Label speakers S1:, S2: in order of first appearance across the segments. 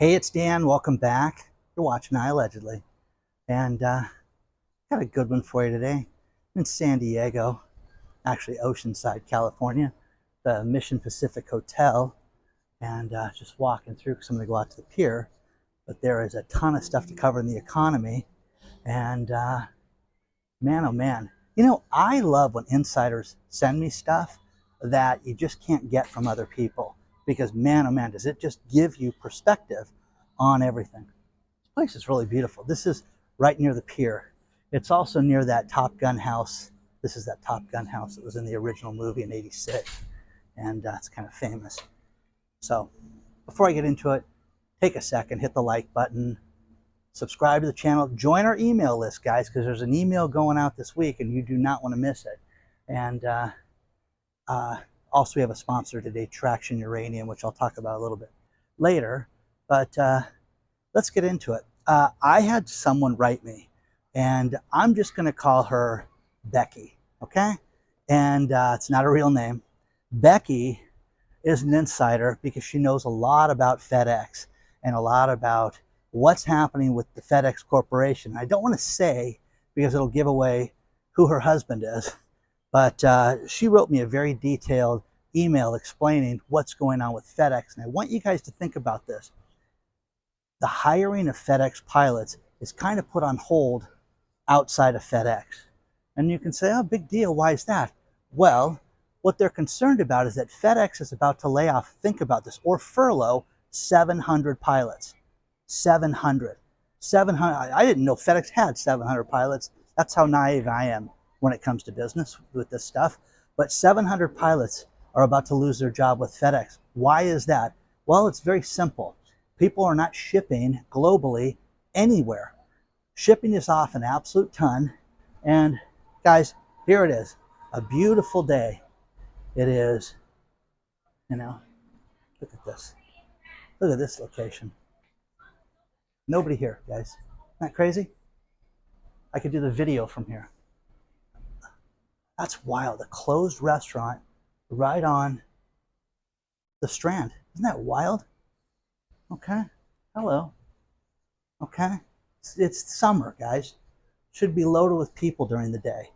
S1: Hey, it's Dan. Welcome back. You're watching iAllegedly. And got a good one for you today. I'm in San Diego, actually Oceanside, California, the Mission Pacific Hotel, and just walking through because I'm going to go out to the pier. But there is a ton of stuff to cover in the economy. And man, oh man, I love when insiders send me stuff that you just can't get from other people. Because man, oh man, does it just give you perspective on everything. This place is really beautiful. This is right near the pier. It's also near that Top Gun house. This is that Top Gun house that was in the original movie in '86. And it's kind of famous. So before I get into it, take a second, hit the like button, subscribe to the channel, join our email list, guys, because there's an email going out this week and you do not want to miss it. And also, we have a sponsor today, Uranium, which I'll talk about a little bit later. But let's get into it. I had someone write me, and I'm just going to call her Becky, okay? And it's not a real name. Becky is an insider because she knows a lot about FedEx and a lot about what's happening with the FedEx Corporation. I don't want to say because it'll give away who her husband is. But she wrote me a very detailed email explaining what's going on with FedEx. And I want you guys to think about this. The hiring of FedEx pilots is kind of put on hold outside of FedEx. And you can say, oh, big deal. Why is that? Well, what they're concerned about is that FedEx is about to lay off, think about this, or furlough 700 pilots. 700. I didn't know FedEx had 700 pilots. That's how naive I am when it comes to business with this stuff. But 700 pilots are about to lose their job with FedEx. Why is that? Well, it's very simple. People are not shipping globally anywhere. Shipping is off an absolute ton. And guys, here it is. A beautiful day. It is, look at this. Look at this location. Nobody here, guys. Isn't that crazy? I could do the video from here. That's wild. A closed restaurant right on the Strand. Isn't that wild? Okay. Hello. Okay. It's summer, guys. Should be loaded with people during the day.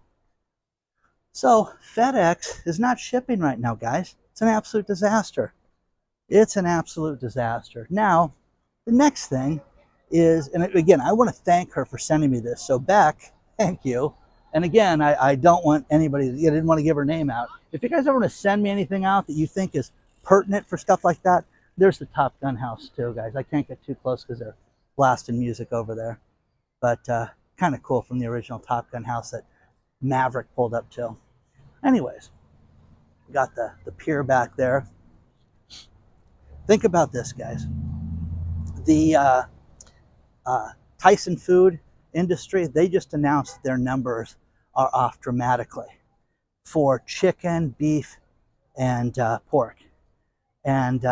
S1: So FedEx is not shipping right now, guys. It's an absolute disaster. It's an absolute disaster. Now, the next thing is, and again, I want to thank her for sending me this. So Beck, thank you. And again, I don't want anybody, I didn't want to give her name out. If you guys ever want to send me anything out that you think is pertinent for stuff like that, there's the Top Gun house too, guys. I can't get too close because they're blasting music over there. But kind of cool from the original Top Gun house that Maverick pulled up to. Anyways, got the pier back there. Think about this, guys. The Tyson food industry, they just announced that their numbers are off dramatically for chicken, beef, and pork. And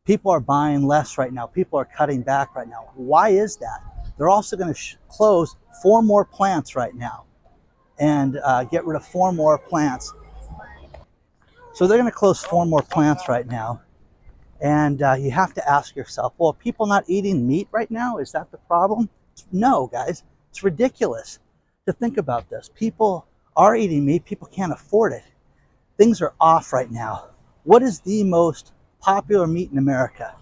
S1: people are buying less right now. People are cutting back right now. Why is that? They're also going to close 4 more plants right now and get rid of 4 more plants. So they're going to close 4 more plants right now. And you have to ask yourself, well, are people not eating meat right now? Is that the problem? No, guys. It's ridiculous to think about this. People are eating meat. People can't afford it. Things are off right now. What is the most popular meat in America?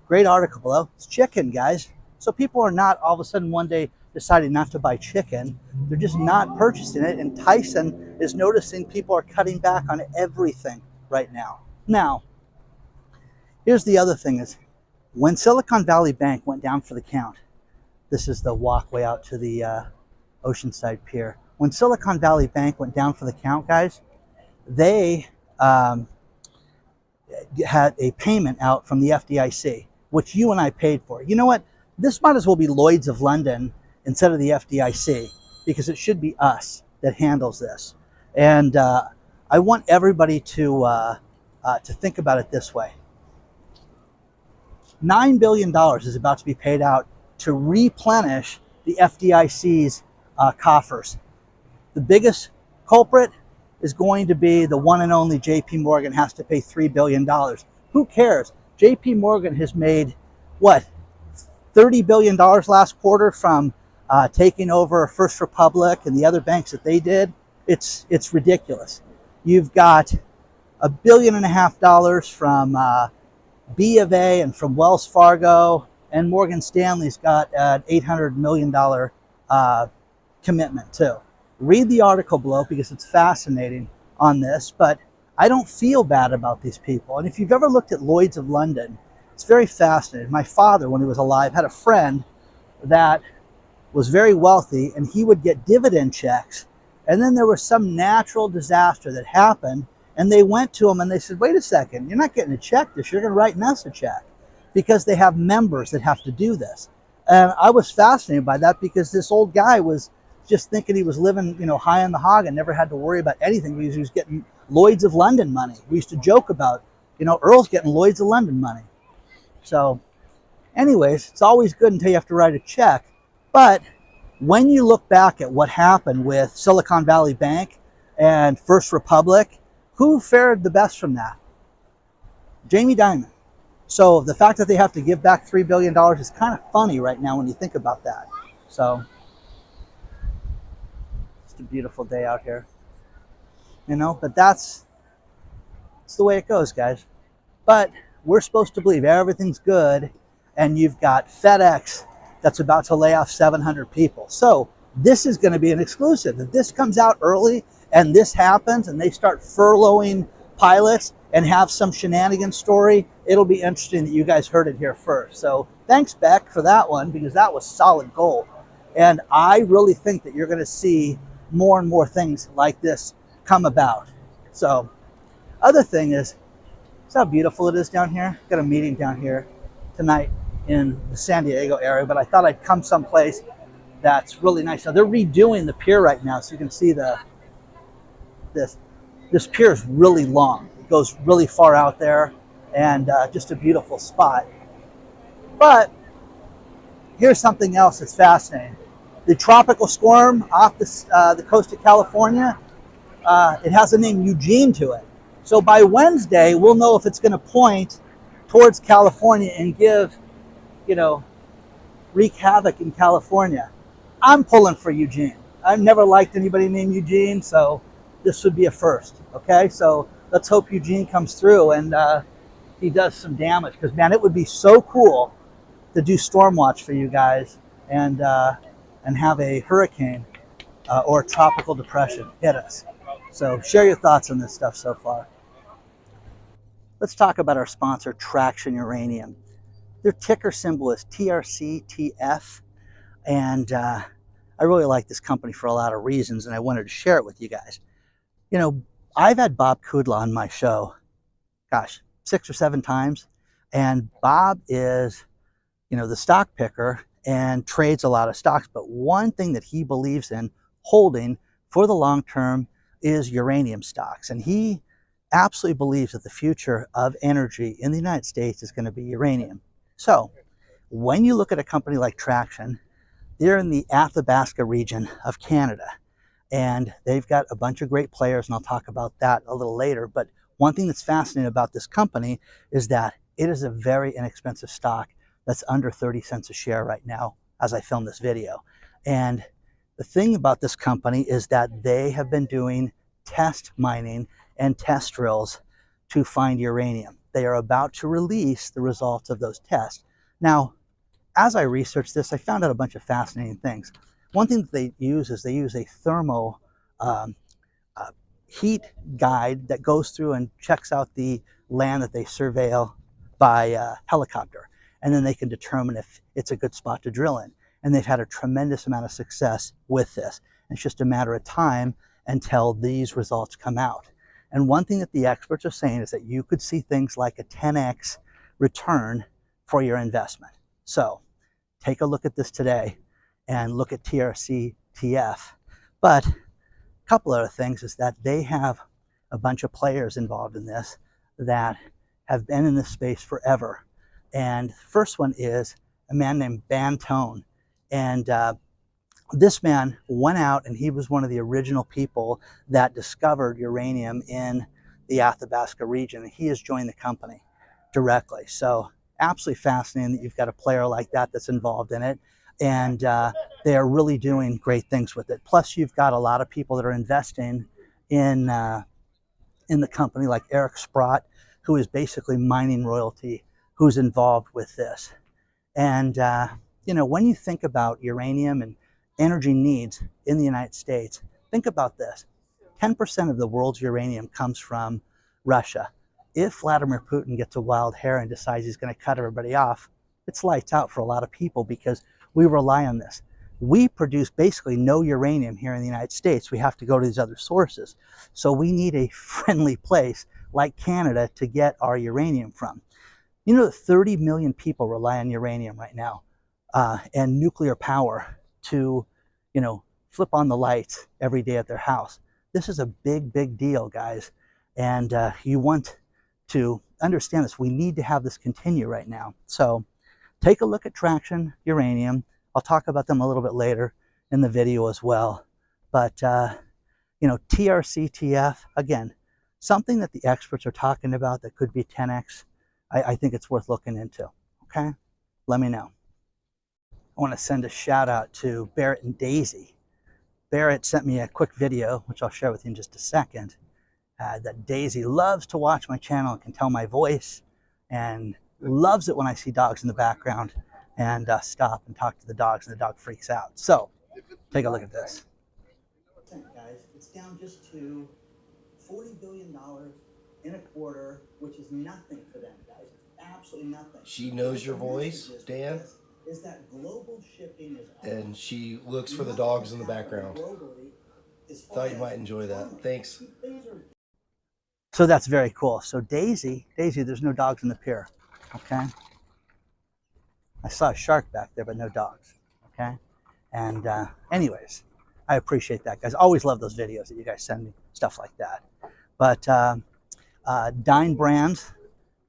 S1: Great article below. It's chicken, guys. So people are not all of a sudden one day deciding not to buy chicken. They're just not purchasing it. And Tyson is noticing people are cutting back on everything right now. Now, here's the other thing is, when Silicon Valley Bank went down for the count, this is the walkway out to the Oceanside Pier. When Silicon Valley Bank went down for the count, guys, they had a payment out from the FDIC, which you and I paid for. You know what? This might as well be Lloyd's of London instead of the FDIC, because it should be us that handles this. And I want everybody to think about it this way. $9 billion is about to be paid out to replenish the FDIC's coffers. The biggest culprit is going to be the one and only JP Morgan has to pay $3 billion. Who cares? JP Morgan has made what, $30 billion last quarter from taking over First Republic and the other banks that they did. It's ridiculous. You've got $1.5 billion from B of A and from Wells Fargo, and Morgan Stanley's got an $800 million commitment too. Read the article below because it's fascinating on this, but I don't feel bad about these people. And if you've ever looked at Lloyd's of London, it's very fascinating. My father, when he was alive, had a friend that was very wealthy, and he would get dividend checks, and then there was some natural disaster that happened, and they went to him and they said, wait a second, you're not getting a check this, you're going to write us a check, because they have members that have to do this. And I was fascinated by that because this old guy was just thinking he was living, high on the hog and never had to worry about anything because he was getting Lloyd's of London money. We used to joke about, Earl's getting Lloyd's of London money. So anyways, it's always good until you have to write a check. But when you look back at what happened with Silicon Valley Bank and First Republic, who fared the best from that? Jamie Dimon. So the fact that they have to give back $3 billion is kind of funny right now when you think about that. So it's a beautiful day out here, but that's the way it goes, guys. But we're supposed to believe everything's good, and you've got FedEx that's about to lay off 700 people. So this is going to be an exclusive. If this comes out early and this happens and they start furloughing pilots and have some shenanigans story, it'll be interesting that you guys heard it here first. So thanks, Beck, for that one, because that was solid gold. And I really think that you're going to see more and more things like this come about. So other thing is, see how beautiful it is down here? Got a meeting down here tonight in the San Diego area, but I thought I'd come someplace that's really nice. Now they're redoing the pier right now, so you can see this pier is really long. It goes really far out there, and just a beautiful spot. But here's something else that's fascinating. The tropical storm off the coast of California, it has the name Eugene to it. So by Wednesday, we'll know if it's going to point towards California and wreak havoc in California. I'm pulling for Eugene. I've never liked anybody named Eugene, so this would be a first. Okay, so let's hope Eugene comes through and he does some damage, because man, it would be so cool to do storm watch for you guys and have a hurricane or a tropical depression hit us. So share your thoughts on this stuff so far. Let's talk about our sponsor, Traction Uranium. Their ticker symbol is TRCTF, and I really like this company for a lot of reasons, and I wanted to share it with you guys. I've had Bob Kudla on my show, 6 or 7 times, and Bob is, the stock picker and trades a lot of stocks, but one thing that he believes in holding for the long term is uranium stocks, and he absolutely believes that the future of energy in the United States is going to be uranium. So when you look at a company like Traction, they're in the Athabasca region of Canada, and they've got a bunch of great players, and I'll talk about that a little later. But one thing that's fascinating about this company is that it is a very inexpensive stock that's under 30 cents a share right now as I film this video. And the thing about this company is that they have been doing test mining and test drills to find uranium. They are about to release the results of those tests. Now, as I researched this, I found out a bunch of fascinating things. One thing that they use is they use a thermo heat guide that goes through and checks out the land that they surveil by helicopter. And then they can determine if it's a good spot to drill in. And they've had a tremendous amount of success with this. And it's just a matter of time until these results come out. And one thing that the experts are saying is that you could see things like a 10x return for your investment. So take a look at this today and look at TRCTF. But a couple other things is that they have a bunch of players involved in this that have been in this space forever. And first one is a man named Bantone. And this man went out and he was one of the original people that discovered uranium in the Athabasca region. He has joined the company directly. So absolutely fascinating that you've got a player like that that's involved in it. And they are really doing great things with it. Plus, you've got a lot of people that are investing in the company, like Eric Sprott, who is basically mining royalty, who's involved with this. And when you think about uranium and energy needs in the United States, think about this. 10% of the world's uranium comes from Russia. If Vladimir Putin gets a wild hair and decides he's going to cut everybody off, it's lights out for a lot of people because we rely on this. We produce basically no uranium here in the United States. We have to go to these other sources. So we need a friendly place like Canada to get our uranium from. You know that 30 million people rely on uranium right now and nuclear power to, flip on the lights every day at their house. This is a big, big deal, guys. And you want to understand this. We need to have this continue right now. So take a look at Traction Uranium. I'll talk about them a little bit later in the video as well. But, TRCTF, again, something that the experts are talking about that could be 10x. I think it's worth looking into. Okay? Let me know. I want to send a shout out to Barrett and Daisy. Barrett sent me a quick video, which I'll share with you in just a second, that Daisy loves to watch my channel and can tell my voice and loves it when I see dogs in the background and stop and talk to the dogs and the dog freaks out. So take a look at this. Guys, it's down just to $40 billion in a quarter, which is nothing for them, guys. Absolutely nothing.
S2: She knows your voice, Dan.
S1: Is that global shipping is
S2: and she looks for the dogs in the background. Thought you might enjoy that. Thanks.
S1: So that's very cool. So Daisy, there's no dogs in the pier. Okay. I saw a shark back there, but no dogs. Okay. And anyways, I appreciate that, guys. Always love those videos that you guys send me, stuff like that. But Dine Brands,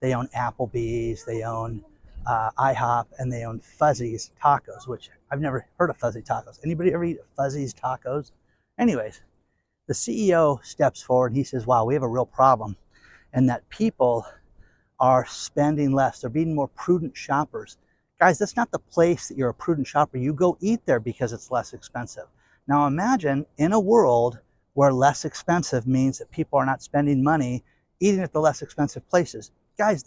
S1: they own Applebee's, they own IHOP, and they own Fuzzy's Tacos, which I've never heard of Fuzzy Tacos. Anybody ever eat Fuzzy's Tacos? Anyways, the CEO steps forward and he says, wow, we have a real problem, and that people are spending less. They're being more prudent shoppers. Guys, that's not the place that you're a prudent shopper. You go eat there because it's less expensive. Now imagine in a world where less expensive means that people are not spending money eating at the less expensive places. Guys,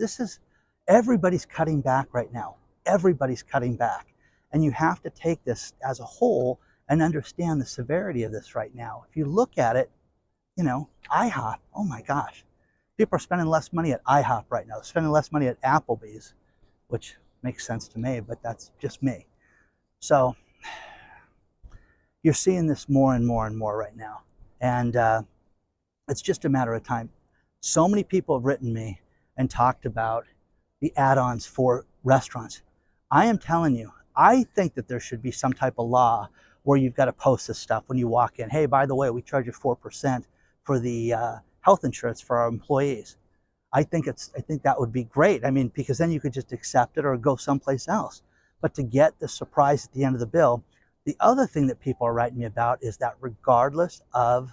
S1: everybody's cutting back right now. Everybody's cutting back. And you have to take this as a whole and understand the severity of this right now. If you look at it, IHOP, oh my gosh. People are spending less money at IHOP right now. They're spending less money at Applebee's, which makes sense to me, but that's just me. So you're seeing this more and more and more right now. And it's just a matter of time. So many people have written me and talked about the add-ons for restaurants. I am telling you, I think that there should be some type of law where you've got to post this stuff when you walk in. Hey, by the way, we charge you 4% for the health insurance for our employees. I think that would be great. I mean, because then you could just accept it or go someplace else. But to get the surprise at the end of the bill, the other thing that people are writing me about is that regardless of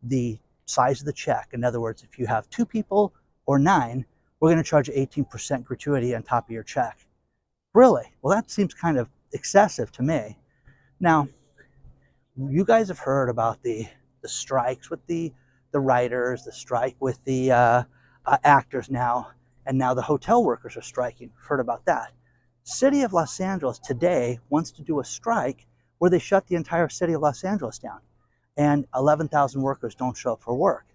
S1: the size of the check, in other words, if you have 2 people or 9, we're going to charge you 18% gratuity on top of your check. Really? Well, that seems kind of excessive to me. Now, you guys have heard about the strikes with the writers, the strike with the actors now, and now the hotel workers are striking. Heard about that. City of Los Angeles today wants to do a strike where they shut the entire city of Los Angeles down, and 11,000 workers don't show up for work.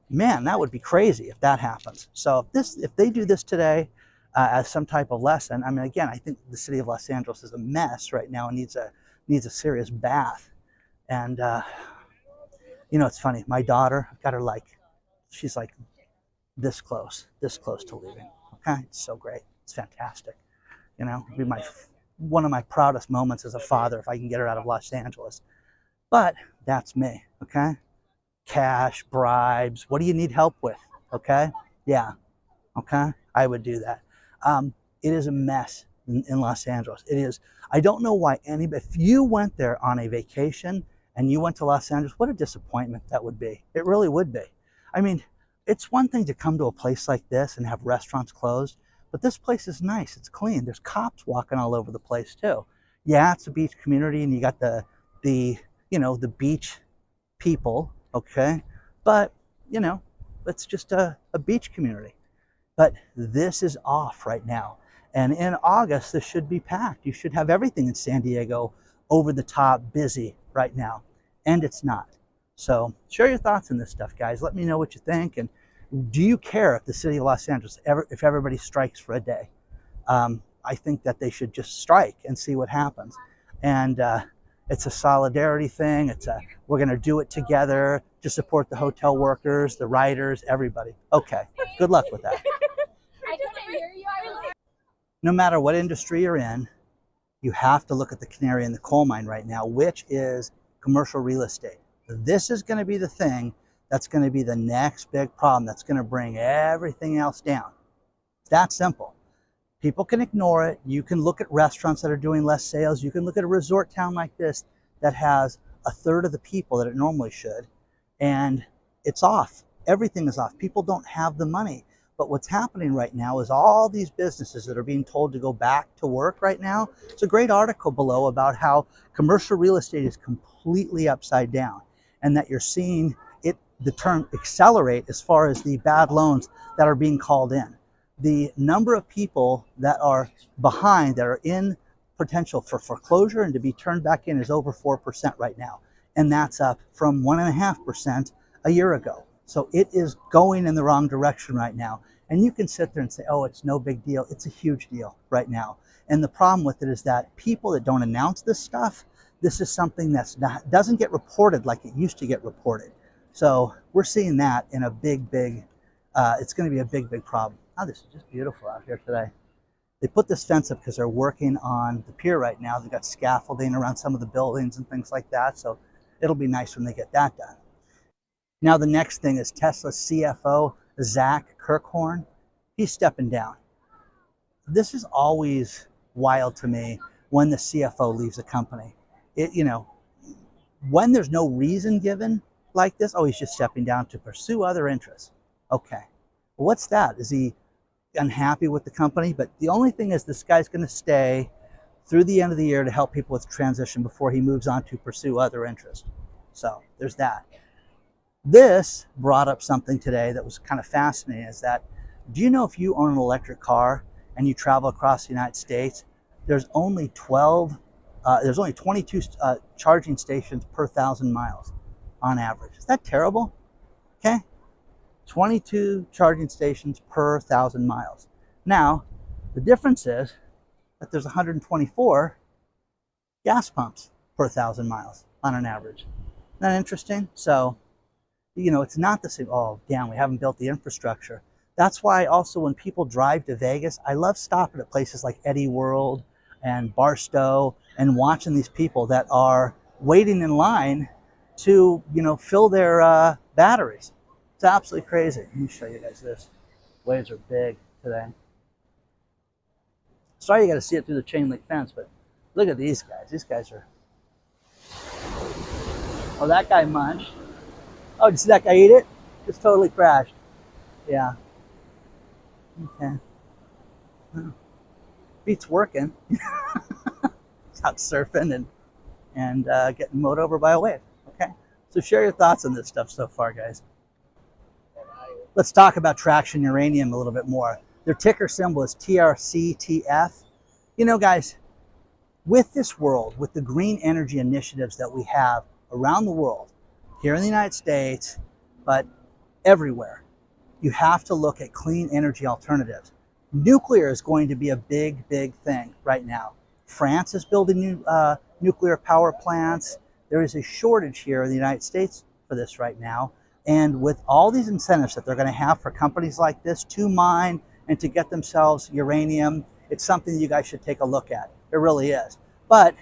S1: Man, that would be crazy if that happens. So if they do this today as some type of lesson, I mean, again, I think the city of Los Angeles is a mess right now and needs a serious bath. And it's funny. My daughter, I've got her she's like this close to leaving. Okay, it's so great. It's fantastic. It'd be one of my proudest moments as a father if I can get her out of Los Angeles. But that's me. Okay. Cash, bribes, what do you need help with? Okay. Yeah. Okay. I would do that. It is a mess in Los Angeles. It is. I don't know why if you went there on a vacation and you went to Los Angeles, what a disappointment that would be. It really would be. I mean, it's one thing to come to a place like this and have restaurants closed, But this place is nice. It's clean. There's cops walking all over the place too. Yeah, it's a beach community, and you got the beach people, okay? But, it's just a beach community. But this is off right now. And in August, this should be packed. You should have everything in San Diego over the top busy right now. And it's not. So share your thoughts on this stuff, guys. Let me know what you think. And do you care if the city of Los Angeles, if everybody strikes for a day? I think that they should just strike and see what happens. And it's a solidarity thing. We're going to do it together to support the hotel workers, the writers, everybody. Okay, good luck with that. No matter what industry you're in, you have to look at the canary in the coal mine right now, which is commercial real estate. This is going to be the thing that's going to be the next big problem that's going to bring everything else down. It's that simple. People can ignore it. You can look at restaurants that are doing less sales. You can look at a resort town like this that has a third of the people that it normally should, and it's off. Everything is off. People don't have the money. But what's happening right now is all these businesses that are being told to go back to work right now. It's a great article below about how commercial real estate is completely upside down, and that you're seeing the term accelerate as far as the bad loans that are being called in. The number of people that are behind, that are in potential for foreclosure and to be turned back in, is over 4% right now. And that's up from 1.5% a year ago. So it is going in the wrong direction right now. And you can sit there and say, oh, it's no big deal. It's a huge deal right now. And the problem with it is that people that don't announce this stuff, this is something that doesn't get reported like it used to get reported. So we're seeing that in a big, it's going to be a big, big problem. Oh, this is just beautiful out here today. They put this fence up because they're working on the pier right now. They've got scaffolding around some of the buildings and things like that. So it'll be nice when they get that done. Now the next thing is Tesla's CFO, Zach Kirkhorn. He's stepping down. This is always wild to me when the CFO leaves a company. When there's no reason given like this, oh, he's just stepping down to pursue other interests. Okay, what's that? Is he unhappy with the company? But the only thing is, this guy's going to stay through the end of the year to help people with transition before he moves on to pursue other interests. So there's that. This brought up something today that was kind of fascinating, is that, do you know if you own an electric car and you travel across the United States, there's only 22 charging stations per 1,000 miles on average. Is that terrible? Okay. 22 charging stations per 1,000 miles. Now, the difference is that there's 124 gas pumps per 1,000 miles on an average. Isn't that interesting? So, it's not the same. Oh, damn, we haven't built the infrastructure. That's why also when people drive to Vegas, I love stopping at places like Eddie World and Barstow and watching these people that are waiting in line to, fill their batteries. It's absolutely crazy. Let me show you guys this. Waves are big today. Sorry you got to see it through the chain link fence, but look at these guys. These guys are... Oh, that guy munched. Oh, did you see that guy eat it? Just totally crashed. Yeah. Okay. Beats working. It's out surfing and getting mowed over by a wave. Okay. So share your thoughts on this stuff so far, guys. Let's talk about Traction Uranium a little bit more. Their ticker symbol is TRCTF. Guys, with this world, with the green energy initiatives that we have around the world, here in the United States, but everywhere, you have to look at clean energy alternatives. Nuclear is going to be a big, big thing right now. France is building new nuclear power plants. There is a shortage here in the United States for this right now. And with all these incentives that they're going to have for companies like this to mine and to get themselves uranium, it's something that you guys should take a look at. It really is. But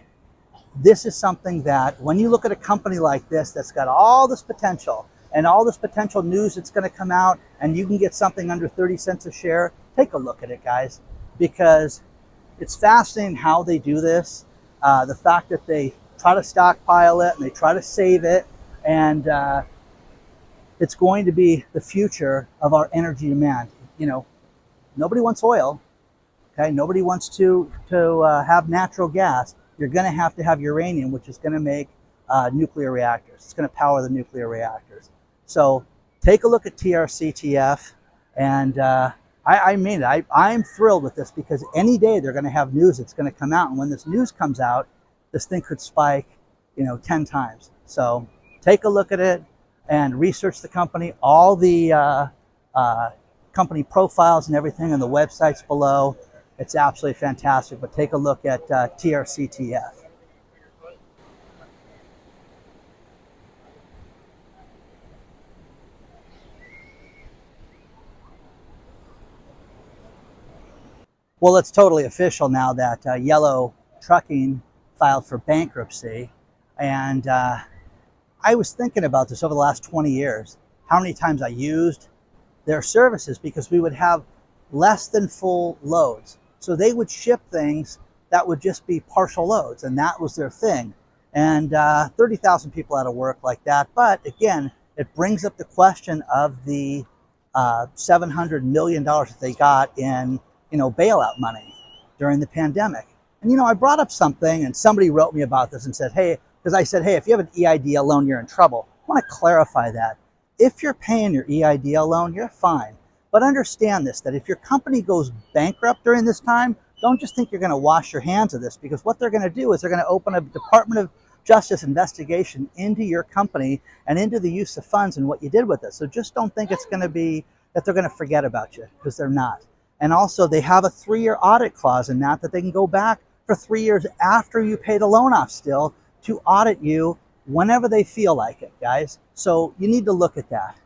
S1: this is something that when you look at a company like this that's got all this potential and all this potential news that's going to come out, and you can get something under 30 cents a share, take a look at it, guys, because it's fascinating how they do this. The fact that they try to stockpile it and they try to save it, and it's going to be the future of our energy demand. Nobody wants oil. Okay, nobody wants to have natural gas. You're going to have uranium, which is going to make nuclear reactors. It's going to power the nuclear reactors. So take a look at TRCTF, and I mean it. I'm thrilled with this because any day they're going to have news that's going to come out, and when this news comes out, this thing could spike, 10 times. So take a look at it and research the company. All the company profiles and everything on the websites below. It's absolutely fantastic, but take a look at TRCTF. Well, it's totally official now that Yellow Trucking filed for bankruptcy. And I was thinking about this over the last 20 years, how many times I used their services because we would have less than full loads. So they would ship things that would just be partial loads, and that was their thing. And 30,000 people out of work like that. But again, it brings up the question of the $700 million that they got in bailout money during the pandemic. And I brought up something, and somebody wrote me about this and said, hey, because I said, hey, if you have an EIDL loan, you're in trouble. I want to clarify that. If you're paying your EIDL loan, you're fine. But understand this, that if your company goes bankrupt during this time, don't just think you're going to wash your hands of this, because what they're going to do is they're going to open a Department of Justice investigation into your company and into the use of funds and what you did with it. So just don't think it's going to be that they're going to forget about you, because they're not. And also they have a 3-year audit clause in that they can go back for 3 years after you pay the loan off still to audit you whenever they feel like it, guys. So you need to look at that.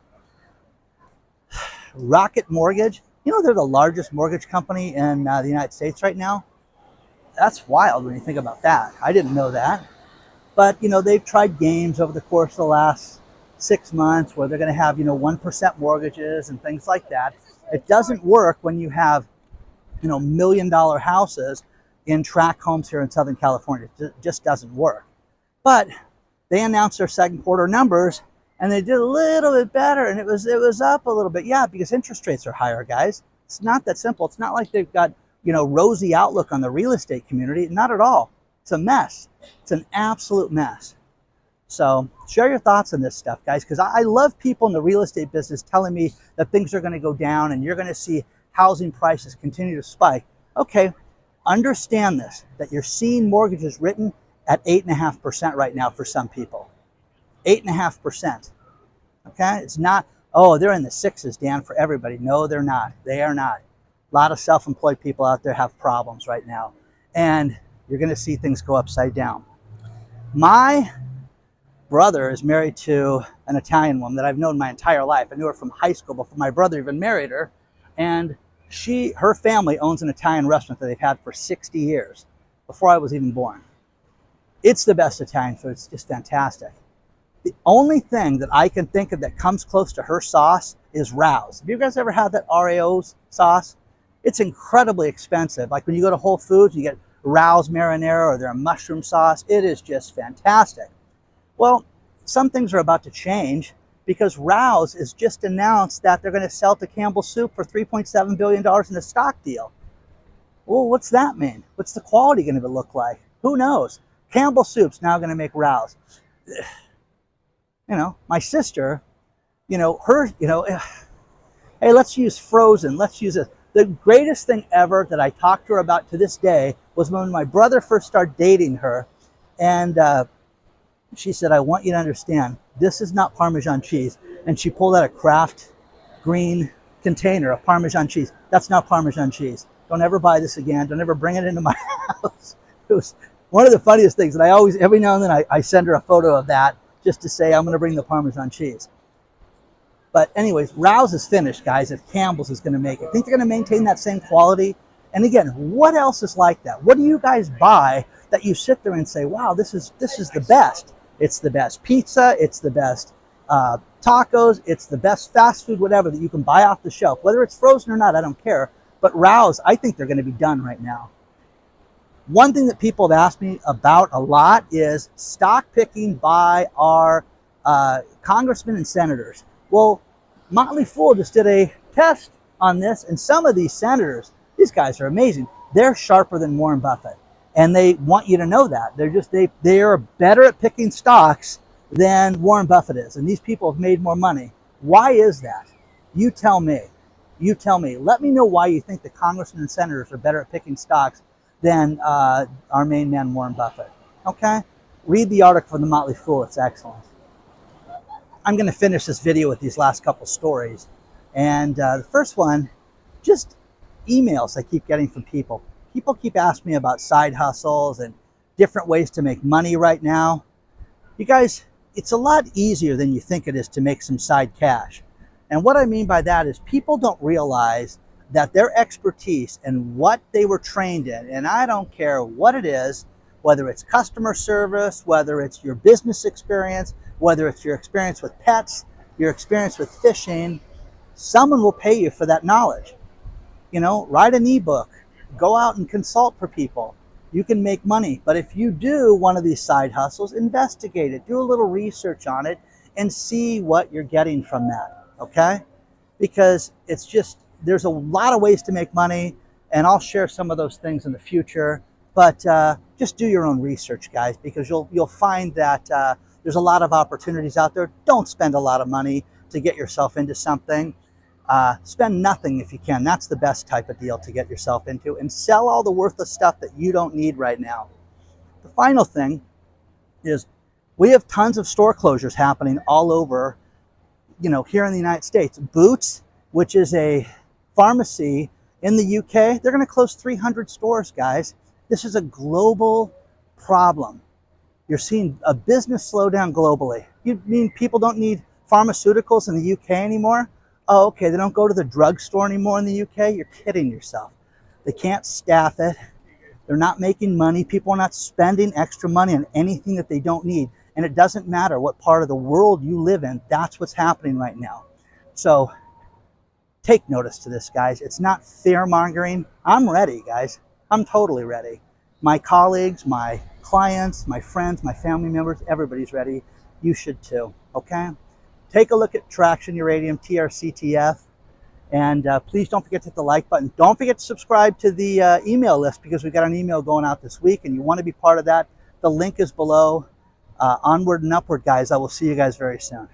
S1: Rocket Mortgage, they're the largest mortgage company in the United States right now. That's wild when you think about that. I didn't know that. But, they've tried games over the course of the last 6 months where they're going to have, 1% mortgages and things like that. It doesn't work when you have, $1 million houses in tract homes here in Southern California. It just doesn't work. But they announced their second quarter numbers, and they did a little bit better, and it was up a little bit. Yeah, because interest rates are higher, guys. It's not that simple. It's not like they've got, rosy outlook on the real estate community. Not at all. It's a mess. It's an absolute mess. So share your thoughts on this stuff, guys, because I love people in the real estate business telling me that things are going to go down and you're going to see housing prices continue to spike. Okay, understand this, that you're seeing mortgages written at 8.5% right now for some people. 8.5%. Okay, it's not, oh, they're in the 6s, Dan, for everybody. No, they're not. They are not. A lot of self-employed people out there have problems right now, and you're going to see things go upside down. My brother is married to an Italian woman that I've known my entire life. I knew her from high school before my brother even married her, and her family owns an Italian restaurant that they've had for 60 years, before I was even born. It's the best Italian food. It's just fantastic. The only thing that I can think of that comes close to her sauce is Rouse. Have you guys ever had that RAO sauce? It's incredibly expensive. Like when you go to Whole Foods, you get Rouse marinara or their mushroom sauce. It is just fantastic. Well, some things are about to change because Rouse has just announced that they're going to sell to Campbell Soup for $3.7 billion in a stock deal. Well, what's that mean? What's the quality going to look like? Who knows? Campbell Soup's now going to make Rouse. My sister, hey, let's use frozen. Let's use it. The greatest thing ever that I talked to her about to this day was when my brother first started dating her. And she said, I want you to understand, this is not Parmesan cheese. And she pulled out a Kraft green container of Parmesan cheese. That's not Parmesan cheese. Don't ever buy this again. Don't ever bring it into my house. It was one of the funniest things. And I always, every now and then, I send her a photo of that just to say, I'm going to bring the Parmesan cheese. But anyways, Rouse is finished, guys, if Campbell's is going to make it. Think they're going to maintain that same quality? And again, what else is like that? What do you guys buy that you sit there and say, wow, this is the best? It's the best pizza. It's the best tacos. It's the best fast food, whatever, that you can buy off the shelf. Whether it's frozen or not, I don't care. But Rouse, I think they're going to be done right now. One thing that people have asked me about a lot is stock picking by our congressmen and senators. Well, Motley Fool just did a test on this, and some of these senators, these guys are amazing. they're sharper than Warren Buffett. And they want you to know that. They are better at picking stocks than Warren Buffett is. And these people have made more money. Why is that? You tell me. You tell me. Let me know why you think the congressmen and senators are better at picking stocks than our main man, Warren Buffett. Okay? Read the article from the Motley Fool. It's excellent. I'm going to finish this video with these last couple stories. And the first one, just emails I keep getting from people. People keep asking me about side hustles and different ways to make money right now. You guys, it's a lot easier than you think it is to make some side cash. And what I mean by that is people don't realize that their expertise and what they were trained in, and I don't care what it is, whether it's customer service, whether it's your business experience, whether it's your experience with pets, your experience with fishing, someone will pay you for that knowledge. You know, write an ebook, go out and consult for people. You can make money. But if you do one of these side hustles, investigate it, do a little research on it, and see what you're getting from that, okay? Because it's just, there's a lot of ways to make money, and I'll share some of those things in the future. But just do your own research, guys, because you'll find that there's a lot of opportunities out there. Don't spend a lot of money to get yourself into something. Spend nothing if you can. That's the best type of deal to get yourself into, and sell all the worthless stuff that you don't need right now. The final thing is we have tons of store closures happening all over, you know, here in the United States. Boots, which is a pharmacy in the UK, they're going to close 300 stores, guys. This is a global problem. You're seeing a business slowdown globally. You mean people don't need pharmaceuticals in the UK anymore? Oh, okay, they don't go to the drugstore anymore in the UK? You're kidding yourself. They can't staff it. They're not making money. People are not spending extra money on anything that they don't need. And it doesn't matter what part of the world you live in. That's what's happening right now. So take notice to this, guys. It's not fear-mongering. I'm ready, guys. I'm totally ready. My colleagues, my clients, my friends, my family members, everybody's ready. You should too, okay? Take a look at Traction Uranium, TRCTF, and please don't forget to hit the like button. Don't forget to subscribe to the email list, because we've got an email going out this week and you want to be part of that. The link is below. Onward and upward, guys. I will see you guys very soon.